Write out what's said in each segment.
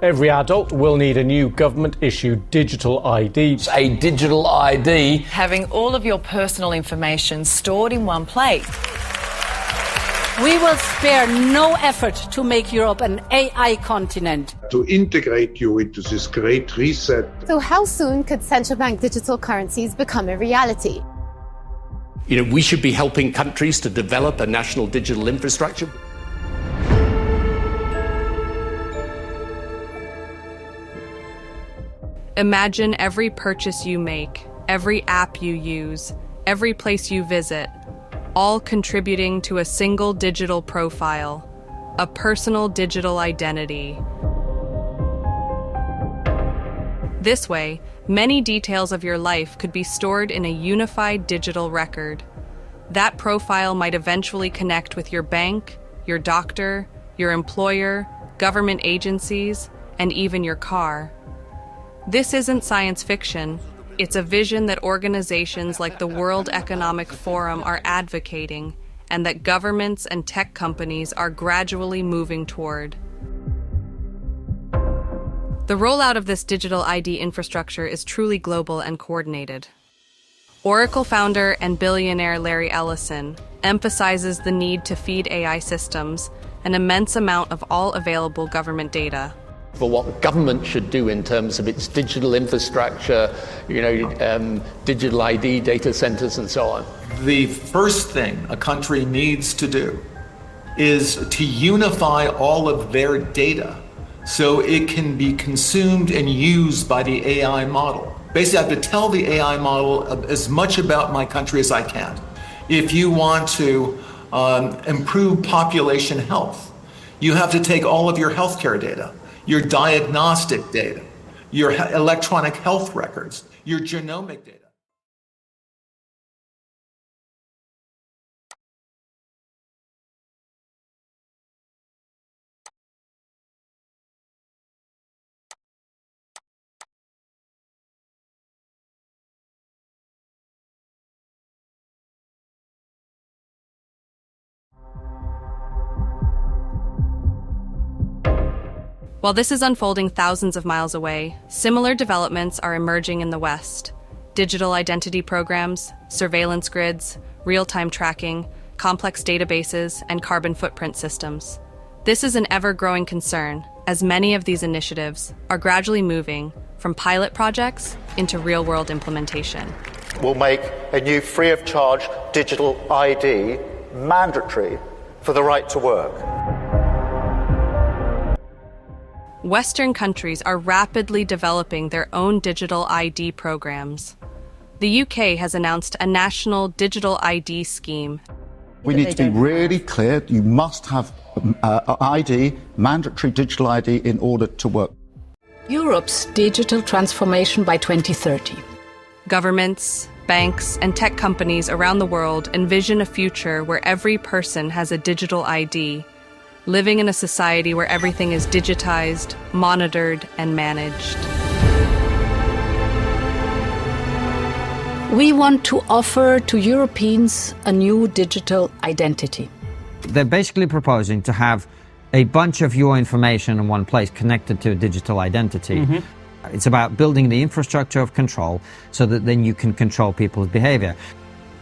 Every adult will need a new government-issued digital ID. It's a digital ID. Having all of your personal information stored in one place. We will spare no effort to make Europe an AI continent. To integrate you into this great reset. So how soon could central bank digital currencies become a reality? We should be helping countries to develop a national digital infrastructure. Imagine every purchase you make, every app you use, every place you visit, all contributing to a single digital profile, a personal digital identity. This way, many details of your life could be stored in a unified digital record. That profile might eventually connect with your bank, your doctor, your employer, government agencies, and even your car. This isn't science fiction. It's a vision that organizations like the World Economic Forum are advocating, and that governments and tech companies are gradually moving toward. The rollout of this digital ID infrastructure is truly global and coordinated. Oracle founder and billionaire Larry Ellison emphasizes the need to feed AI systems an immense amount of all available government data. For what government should do in terms of its digital infrastructure, digital ID, data centers, and so on. The first thing a country needs to do is to unify all of their data so it can be consumed and used by the AI model. Basically, I have to tell the AI model as much about my country as I can. If you want to improve population health, you have to take all of your healthcare data, your diagnostic data, your electronic health records, your genomic data. While this is unfolding thousands of miles away, similar developments are emerging in the West. Digital identity programs, surveillance grids, real-time tracking, complex databases, and carbon footprint systems. This is an ever-growing concern, as many of these initiatives are gradually moving from pilot projects into real-world implementation. We'll make a new free-of-charge digital ID mandatory for the right to work. Western countries are rapidly developing their own digital ID programs. The UK has announced a national digital ID scheme. We need to be really clear. You must have ID, mandatory digital ID, in order to work. Europe's digital transformation by 2030. Governments, banks, and tech companies around the world envision a future where every person has a digital ID, living in a society where everything is digitized, monitored, and managed. We want to offer to Europeans a new digital identity. They're basically proposing to have a bunch of your information in one place connected to a digital identity. It's about building the infrastructure of control so that then you can control people's behavior.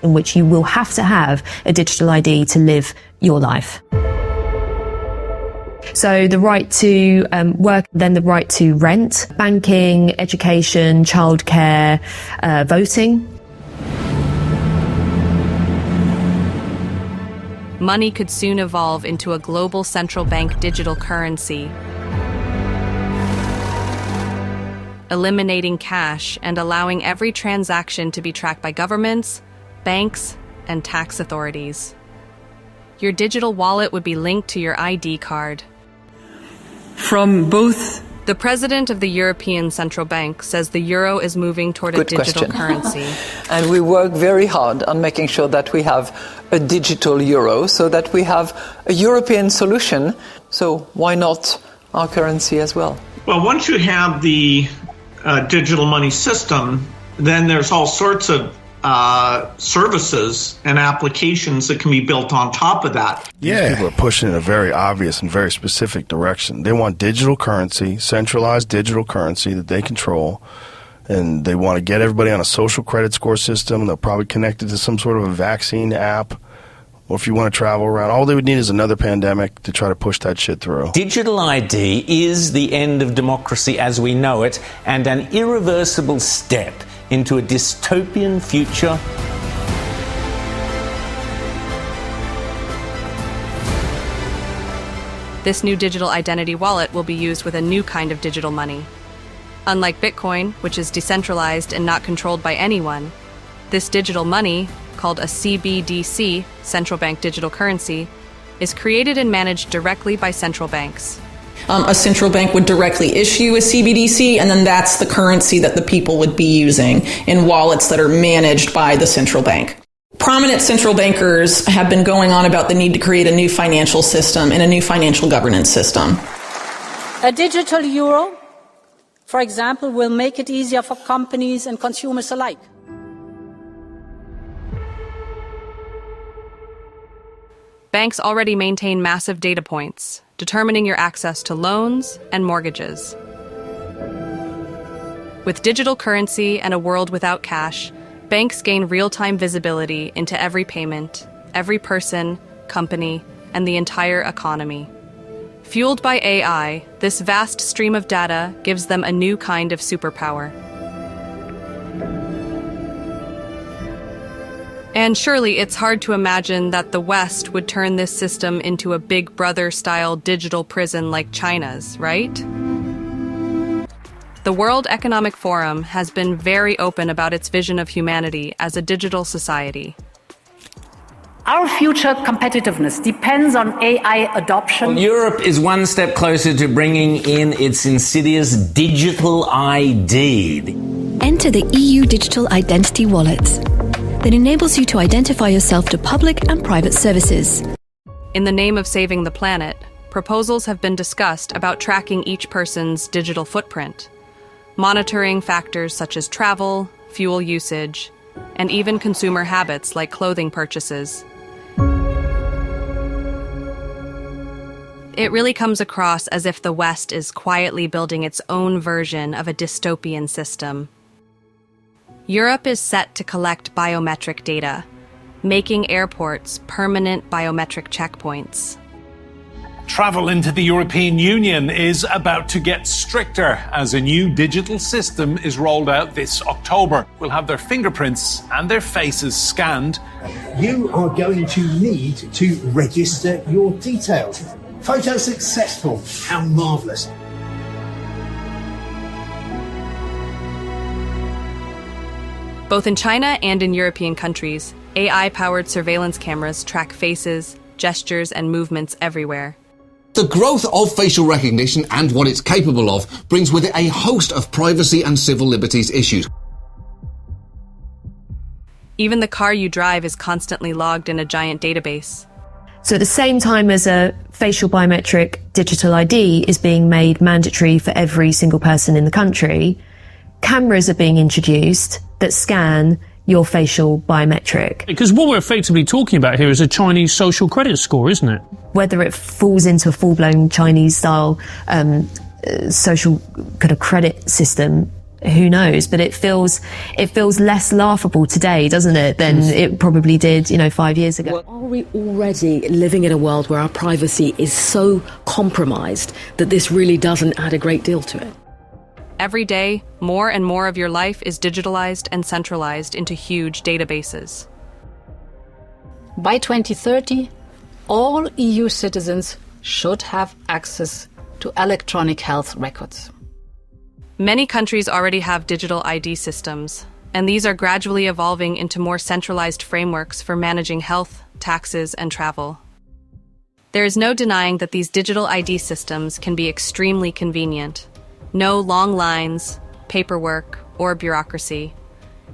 In which you will have to have a digital ID to live your life. So the right to work, then the right to rent, banking, education, childcare, voting. Money could soon evolve into a global central bank digital currency, eliminating cash and allowing every transaction to be tracked by governments, banks, and tax authorities. Your digital wallet would be linked to your ID card. From both. The president of the European Central Bank says the euro is moving toward a digital currency. And we work very hard on making sure that we have a digital euro so that we have a European solution. So why not our currency as well? Well, once you have the digital money system, then there's all sorts of services and applications that can be built on top of that. Yeah. People are pushing in a very obvious and very specific direction. They want digital currency, centralized digital currency that they control, and they want to get everybody on a social credit score system. They'll probably connect it to some sort of a vaccine app. Or if you want to travel around, all they would need is another pandemic to try to push that shit through. Digital ID is the end of democracy as we know it, and an irreversible step into a dystopian future. This new digital identity wallet will be used with a new kind of digital money. Unlike Bitcoin, which is decentralized and not controlled by anyone, this digital money, called a CBDC, central bank digital currency, is created and managed directly by central banks. A central bank would directly issue a CBDC, and then that's the currency that the people would be using in wallets that are managed by the central bank. Prominent central bankers have been going on about the need to create a new financial system and a new financial governance system. A digital euro, for example, will make it easier for companies and consumers alike. Banks already maintain massive data points, determining your access to loans and mortgages. With digital currency and a world without cash, banks gain real-time visibility into every payment, every person, company, and the entire economy. Fueled by AI, this vast stream of data gives them a new kind of superpower. And surely it's hard to imagine that the West would turn this system into a Big Brother-style digital prison like China's, right? The World Economic Forum has been very open about its vision of humanity as a digital society. Our future competitiveness depends on AI adoption. Well, Europe is one step closer to bringing in its insidious digital ID. Enter the EU Digital Identity Wallet that enables you to identify yourself to public and private services. In the name of saving the planet, proposals have been discussed about tracking each person's digital footprint, monitoring factors such as travel, fuel usage, and even consumer habits like clothing purchases. It really comes across as if the West is quietly building its own version of a dystopian system. Europe is set to collect biometric data, making airports permanent biometric checkpoints. Travel into the European Union is about to get stricter as a new digital system is rolled out this October. We'll have their fingerprints and their faces scanned. You are going to need to register your details. Photo successful. How marvellous. Both in China and in European countries, AI-powered surveillance cameras track faces, gestures, and movements everywhere. The growth of facial recognition and what it's capable of brings with it a host of privacy and civil liberties issues. Even the car you drive is constantly logged in a giant database. So at the same time as a facial biometric digital ID is being made mandatory for every single person in the country, cameras are being introduced that scan your facial biometric. Because what we're effectively talking about here is a Chinese social credit score, isn't it? Whether it falls into a full-blown Chinese-style social kind of credit system, who knows? But it feels less laughable today, doesn't it, than it probably did, 5 years ago. Are we already living in a world where our privacy is so compromised that this really doesn't add a great deal to it? Every day, more and more of your life is digitalized and centralized into huge databases. By 2030, all EU citizens should have access to electronic health records. Many countries already have digital ID systems, and these are gradually evolving into more centralized frameworks for managing health, taxes, and travel. There is no denying that these digital ID systems can be extremely convenient. No long lines, paperwork, or bureaucracy.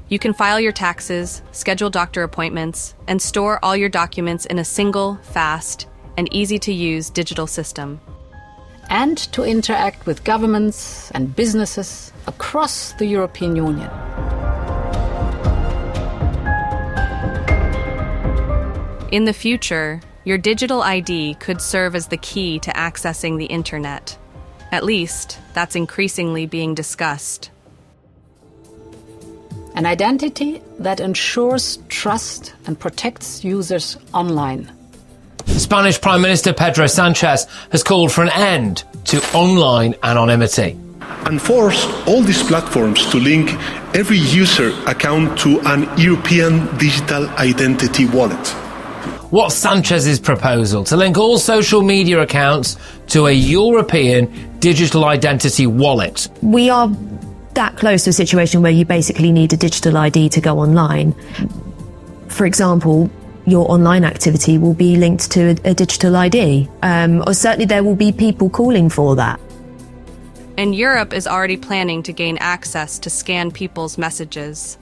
You can file your taxes, schedule doctor appointments, and store all your documents in a single, fast, and easy-to-use digital system. And to interact with governments and businesses across the European Union. In the future, your digital ID could serve as the key to accessing the internet. At least, that's increasingly being discussed. An identity that ensures trust and protects users online. Spanish Prime Minister Pedro Sanchez has called for an end to online anonymity. And force all these platforms to link every user account to an European digital identity wallet. What's Sanchez's proposal? To link all social media accounts to a European digital identity wallet. We are that close to a situation where you basically need a digital ID to go online. For example, your online activity will be linked to a digital ID, or certainly there will be people calling for that. And Europe is already planning to gain access to scan people's messages.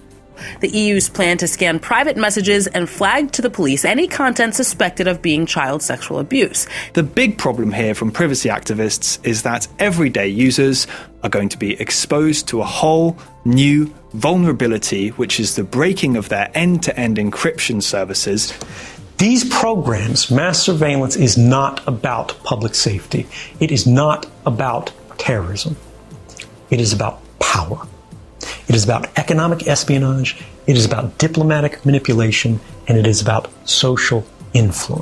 The EU's plan to scan private messages and flag to the police any content suspected of being child sexual abuse. The big problem here from privacy activists is that everyday users are going to be exposed to a whole new vulnerability, which is the breaking of their end-to-end encryption services. These programs, mass surveillance, is not about public safety. It is not about terrorism. It is about power. It is about economic espionage, it is about diplomatic manipulation, and it is about social influence.